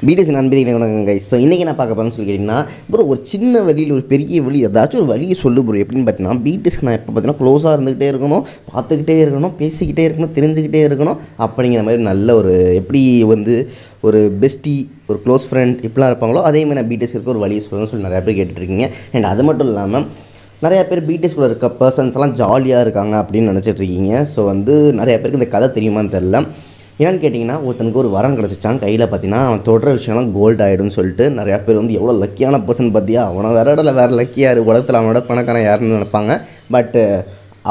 BDS நண்பர்களே வணக்கம் guys. So இன்றைக்கி நான் பார்க்க போகிறேன்னு சொல்லி கேட்டிங்கன்னா ப்ரோ ஒரு சின்ன வழியில் ஒரு பெரிய வழி ஏதாச்சும் ஒரு வழியை சொல்லு ப்ரோ. எப்படின்னு பார்த்தீங்கன்னா பிடிஎஸ்க்கு நான் எப்போ பார்த்தீங்கன்னா க்ளோஸாக இருந்துக்கிட்டே இருக்கணும், பார்த்துக்கிட்டே இருக்கணும், பேசிக்கிட்டே இருக்கணும், தெரிஞ்சுக்கிட்டே இருக்கணும் அப்படிங்கிற மாதிரி நல்ல ஒரு எப்படி வந்து ஒரு பெஸ்டி ஒரு க்ளோஸ் ஃப்ரெண்ட் இப்படிலாம் இருப்பாங்களோ அதே மாதிரி நான் பிடிஎஸ் இருக்க ஒரு வழியை சொல்லணும்னு சொல்லி நிறையா பேர் கேட்டுட்ருக்கீங்க. அண்ட் அது மட்டும் இல்லாமல் நிறையா பேர் பிடிஎஸ்குள்ளே இருக்க பர்சன்ஸ்லாம் ஜாலியாக இருக்காங்க அப்படின்னு நினச்சிட்ருக்கீங்க. ஸோ வந்து நிறையா பேருக்கு இந்த கதை தெரியுமான்னு தெரில. என்னென்னு கேட்டிங்கன்னா ஒருத்தனுக்கு ஒரு வரம் கிடச்சிச்சான். கையில் பார்த்தீங்கன்னா அவன் தொடர விஷயம்லாம் கோல்டு ஆகிடும்னு சொல்லிட்டு நிறையா பேர் வந்து எவ்வளோ லக்கியான பர்சன் பார்த்தியா, அவனை வேற இடத்துல வேறு லக்கியார் உலகத்தில் அவனோட பணக்காரன் யாருன்னு நினைப்பாங்க. பட்டு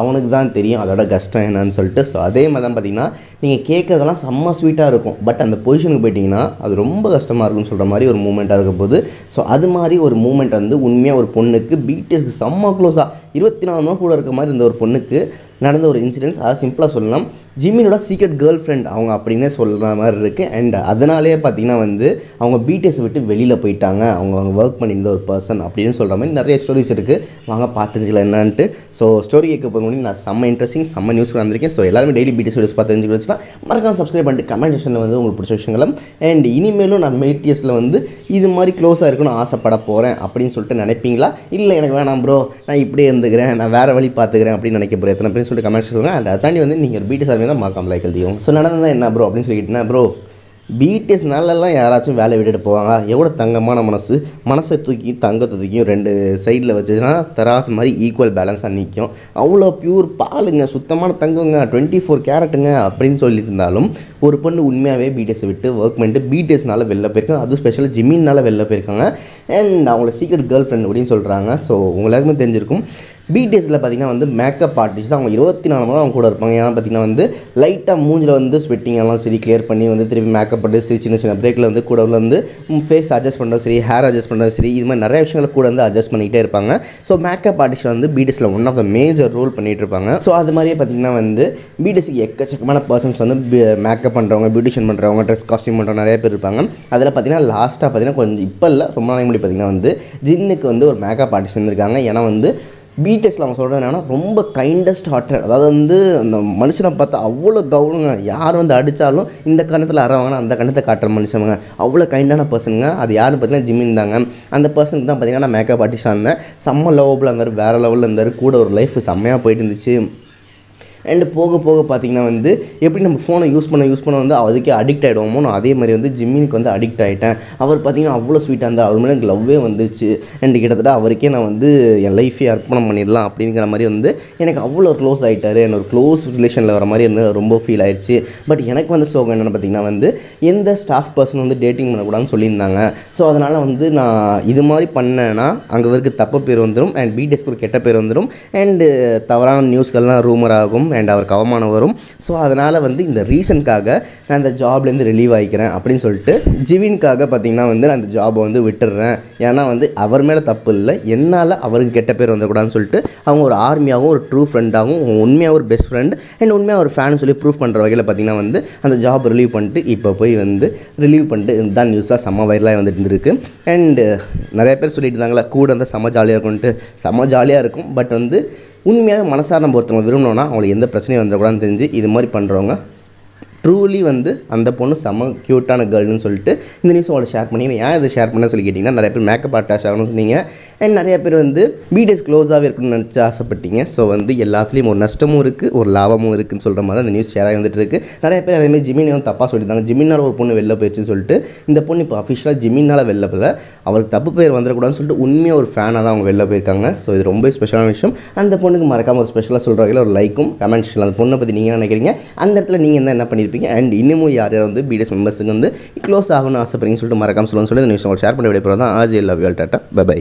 அவனுக்கு தான் தெரியும் அதோட கஷ்டம் என்னன்னு சொல்லிட்டு. ஸோ அதே மாதிரி தான் பார்த்திங்கன்னா நீங்கள் கேட்குறதெல்லாம் செம்ம ஸ்வீட்டாக இருக்கும், பட் அந்த பொசிஷனுக்கு போயிட்டிங்கன்னா அது ரொம்ப கஷ்டமாக இருக்கும்னு சொல்கிற மாதிரி ஒரு மூமெண்ட்டாக இருக்க போகுது. ஸோ அது மாதிரி ஒரு மூமெண்ட் வந்து உண்மையாக ஒரு பொண்ணுக்கு பிடிஎஸ்க்கு செம்ம க்ளோஸாக 24 மணி கூட இருக்க மாதிரி இந்த ஒரு பொண்ணுக்கு நடந்த ஒரு இன்சிடென்ட்ஸ். அதை சிம்பிளாக சொல்லலாம், ஜிமினோட சீக்ரெட் கேர்ள் ஃப்ரெண்ட் அவங்க அப்படின்னே சொல்கிற மாதிரி இருக்குது. அண்ட் அதனாலே பார்த்திங்கன்னா வந்து அவங்க பிடிஎஸ் விட்டு வெளியில் போயிட்டாங்க, அவங்க ஒர்க் பண்ணியிருந்த ஒரு பர்சன் அப்படின்னு சொல்கிற மாதிரி நிறைய ஸ்டோரிஸ் இருக்குது. வாங்க பார்த்துக்கலாம் என்னான்ட்டு. ஸோ ஸ்டோரி கேட்க போகிற முடியும் நான் செம்ம இன்ட்ரெஸ்டிங் செம்ம நியூஸ் வந்திருக்கேன். ஸோ எல்லாருமே டெய்லி பிடிஎஸ் வீடியோஸ் பார்த்து தெரிஞ்சுக்கிட்டு மறக்காம சப்ஸ்கிரைப் பண்ணிட்டு கமெண்ட் செக்ஷனில் வந்து உங்களுக்கு பிடிச்ச விஷயங்களும் அண்ட் இனிமேலும் நான் பிடிஎஸ்ல வந்து இது மாதிரி க்ளோஸாக இருக்கணும்னு ஆசைப்பட போகிறேன் அப்படின்னு சொல்லிட்டு நினைப்பீங்களா? இல்லை எனக்கு வேணாம் ப்ரோ, நான் இப்படியே இருந்துக்கிறேன், நான் வேறு வழி பார்த்துக்கிறேன் அப்படின்னு நினைக்க போகிறேன் எத்தனை பேர் சொல்லிட்டு கமெண்ட் சொல்லுங்கள். அண்ட் அதை தாண்டி வந்து நீங்கள் ஒரு பிடிஎஸ் ஆர்மி தான் மறக்காம லைக் எழுதியும். ஸோ நடந்தது என்ன ப்ரோ அப்படின்னு சொல்லிக்கிட்டேன்னா, ப்ரோ பிடிஎஸ்னாலலாம் யாராச்சும் வேலை விட்டுட்டு போவாங்களா? எவ்வளோ தங்கமான மனசை தூக்கி தங்கத்தை தூக்கியும் ரெண்டு சைடில் வச்சுன்னா தராசு மாதிரி ஈக்குவல் பேலன்ஸாக நிற்கும். அவ்வளோ பியூர் பாலுங்க, சுத்தமான தங்கங்க, 24 கேரட்டுங்க அப்படின்னு சொல்லிட்டு இருந்தாலும் ஒரு பொண்ணு உண்மையாகவே பிடிஎஸ் விட்டு ஒர்க் பண்ணிட்டு பிடிஎஸ்னால வெளில போயிருக்காங்க. அதுவும் ஸ்பெஷலாக ஜிமின்னால வெளில போயிருக்காங்க. அண்ட் அவங்கள சீக்ரெட் கேர்ள் ஃப்ரெண்ட் அப்படின்னு சொல்கிறாங்க. ஸோ உங்களுக்குமே தெரிஞ்சிருக்கும் பிடிஎஸ்ல பார்த்திங்கன்னா வந்து மேக்கப் ஆர்டிஸ்ட் அவங்க 24 மணி அவங்க கூட இருப்பாங்க. ஏன்னா பார்த்திங்கன்னா வந்து லைட்டாக மூஞ்சில் வந்து ஸ்வெட்டிங் எல்லாம் சரி கிளியர் பண்ணி வந்து திருப்பி மேக்கப் பண்ணி சரி சின்ன சின்ன பிரேக்கில் வந்து கூட வந்து ஃபேஸ் அட்ஜஸ்ட் பண்ணுறது சரி, ஹேர் அட்ஜஸ்ட் பண்ணுறது சரி, இது மாதிரி நிறைய விஷயங்களை கூட வந்து அட்ஜஸ்ட் பண்ணிகிட்டே இருப்பாங்க. ஸோ மேக்கப் ஆர்டிஸ்ட் வந்து பிடிஎஸ்ல one of the major role பண்ணிகிட்டு இருப்பாங்க. ஸோ அது மாதிரியே பார்த்திங்கன்னா வந்து பிடிஎஸ்க்கு எக்கச்சக்கமான பர்சன்ஸ் வந்து மேக்கப் பண்ணுறவங்க, பியூட்டிஷியன் பண்ணுறவங்க, ட்ரெஸ் காஸ்டியூம் பண்ணுறவங்க நிறைய பேர் இருப்பாங்க. அதில் பார்த்திங்கன்னா லாஸ்ட்டாக பார்த்திங்கன்னா கொஞ்சம் இப்போ இல்லை ரொம்ப நாளைக்கு முன்னாடி பார்த்திங்கன்னா வந்து ஜின்னுக்கு வந்து ஒரு மேக்கப் ஆர்டிஸ்ட் வந்துருக்காங்க. ஏன்னா வந்து பிடிஎஸ்ல அவங்க சொல்கிறது என்னன்னா ரொம்ப கைண்டஸ்ட் ஹார்ட்டட், அதாவது வந்து அந்த மனுஷனை பார்த்தா அவ்வளோ கவுனுங்க, யார் வந்து அடித்தாலும் இந்த கணத்தில் அறவாங்கன்னா அந்த கணத்தை காட்டுற மனுஷங்க, அவ்வளோ கைண்டான பர்சனுங்க. அது யாருன்னு பார்த்தீங்கன்னா ஜிமின் தாங்க. அந்த பர்சனுக்கு தான் பார்த்தீங்கன்னா நான் மேக்கப் ஆர்டிஸ்டாக இருந்தேன். செம்ம லவ்வபிளாக இருந்தார், வேறு லெவலில் இருந்தார், கூட ஒரு லைஃப் செம்மையாக போயிட்டு இருந்துச்சு. அண்டு போக போக பார்த்திங்கன்னா வந்து எப்படி நம்ம ஃபோனை யூஸ் பண்ண வந்து அதுக்கே அடிக்ட் ஆகிடுவோமோ, நான் அதே மாதிரி வந்து ஜிம்மினுக்கு வந்து அடிக்ட் ஆகிட்டேன். அவர் பார்த்திங்கன்னா அவ்வளோ ஸ்வீட்டாக இருந்தால் அவர் மேலே எனக்கு லவ்வே வந்துச்சு. அண்டு கிட்டத்தட்ட அவருக்கே நான் வந்து என் லைஃபே அர்ப்பணம் பண்ணிடலாம் அப்படிங்கிற மாதிரி வந்து எனக்கு அவ்வளோ க்ளோஸ் ஆகிட்டார். என்னோட க்ளோஸ் ரிலேஷனில் வர மாதிரி வந்து ரொம்ப ஃபீல் ஆயிடுச்சு. பட் எனக்கு வந்து சோகம் என்னென்னு பார்த்திங்கன்னா வந்து எந்த ஸ்டாஃப் பர்சன் வந்து டேட்டிங் பண்ணக்கூடாதுன்னு சொல்லியிருந்தாங்க. ஸோ அதனால் வந்து நான் இது மாதிரி பண்ணேன்னா அங்கே வரைக்கும் தப்பு பேர் வந்துடும் அண்ட் பிடிஎஸ்க்கு ஒரு கெட்ட பேர் வந்துடும் அண்டு தவறான நியூஸ்கள்லாம் ரூமர் ஆகும் அண்ட் அவருக்கு அவமானம் வரும். ஸோ அதனால் வந்து இந்த ரீசனுக்காக நான் இந்த ஜாப்லேருந்து ரிலீவ் ஆகிக்கிறேன் அப்படின்னு சொல்லிட்டு ஜிவின்காக பார்த்திங்கன்னா வந்து நான் இந்த ஜாபை வந்து விட்டுடுறேன். ஏன்னா வந்து அவர் மேலே தப்பு இல்லை, என்னால் அவருக்கு கெட்ட பேர் வந்துக்கூடாதுன்னு சொல்லிட்டு அவங்க ஒரு ஆர்மியாகவும் ஒரு ட்ரூ ஃப்ரெண்டாகவும் உண்மையாக ஒரு பெஸ்ட் ஃப்ரெண்ட் அண்ட் உண்மையாக ஒரு ஃபேன் சொல்லி ப்ரூஃப் பண்ணுற வகையில் பார்த்திங்கன்னா வந்து அந்த ஜாப் ரிலீவ் பண்ணிட்டு இப்போ போய் வந்து ரிலீவ் பண்ணிட்டு இதுதான் நியூஸாக செம்ம வைரலாக வந்துட்டு இருந்திருக்கு. அண்டு நிறைய பேர் சொல்லிட்டு இருந்தாங்களா கூட இருந்தால் செம்ம ஜாலியாக இருக்கும்ன்ட்டு. செம்ம ஜாலியாக இருக்கும், பட் வந்து உண்மையாக மனசார நம்ம ஒருத்தவங்க விரும்பினோன்னா அவங்களுக்கு எந்த பிரச்சனையும் வந்துடக்கூடாதுன்னு தெரிஞ்சு இது மாதிரி பண்ணுறவங்க ட்ரூலி வந்து அந்த பொண்ணு செம்ம க்யூட்டான கேர்ள்னு சொல்லிட்டு இந்த நியூஸ் அவங்களை ஷேர் பண்ணிக்கிறேன். ஏன் இதை ஷேர் பண்ண சொல்லி கேட்டிங்கன்னா நிறைய பேர் மேக்கப் ஆர்டிஸ்ட் ஆகணும்னு சொன்னீங்க அண்ட் நிறைய பேர் வந்து பிடிஎஸ் க்ளோஸாகவே இருக்கணும்னு நினச்சி ஆசைப்பட்டீங்க. ஸோ வந்து எல்லாத்துலேயும் ஒரு நஷ்டமும் இருக்குது ஒரு லாபமும் இருக்குதுன்னு சொல்கிற மாதிரி அந்த நியூஸ் ஷேர் ஆகி வந்துட்டு இருக்குது. நிறைய பேர் அதேமாதிரி ஜிமினை வந்து தப்பாக சொல்லியிருந்தாங்க. ஜிமினால் ஒரு பொண்ணு வெளில போயிடுச்சுன்னு சொல்லிட்டு இந்த பொண்ணு இப்போ அஃபிஷியலாக ஜிமினால் வெளில போகல, அவருக்கு தப்பு பேர் வந்துடக்கூடாதுன்னு சொல்லிட்டு உண்மையாக ஒரு ஃபேனாக தான் அவங்க வெளில போயிருக்காங்க. ஸோ இது ரொம்ப ஸ்பெஷலான விஷயம். அந்த பொண்ணுக்கு மறக்காமல் ஒரு ஸ்பெஷலாக சொல்கிற வகையில் ஒரு லைக்கும் கமெண்ட் அந்த பொண்ணை பற்றி நீங்கள் நினைக்கிறீங்க, அந்த இடத்துல நீங்கள் என்ன பண்ணியிருப்பீங்க அண்ட் இன்னமும் யார் யார் வந்து பிடிஎஸ் மெம்பர்ஸுக்கு வந்து க்ளோஸ் ஆகணும்னு ஆசைப்படுறீங்கன்னு சொல்லிட்டு மறக்காம சொல்லுன்னு சொல்லி இந்த நியூஸ் ஷேர் பண்ண விட போகிறதா. ஆஜ் love you all, tata, bye by.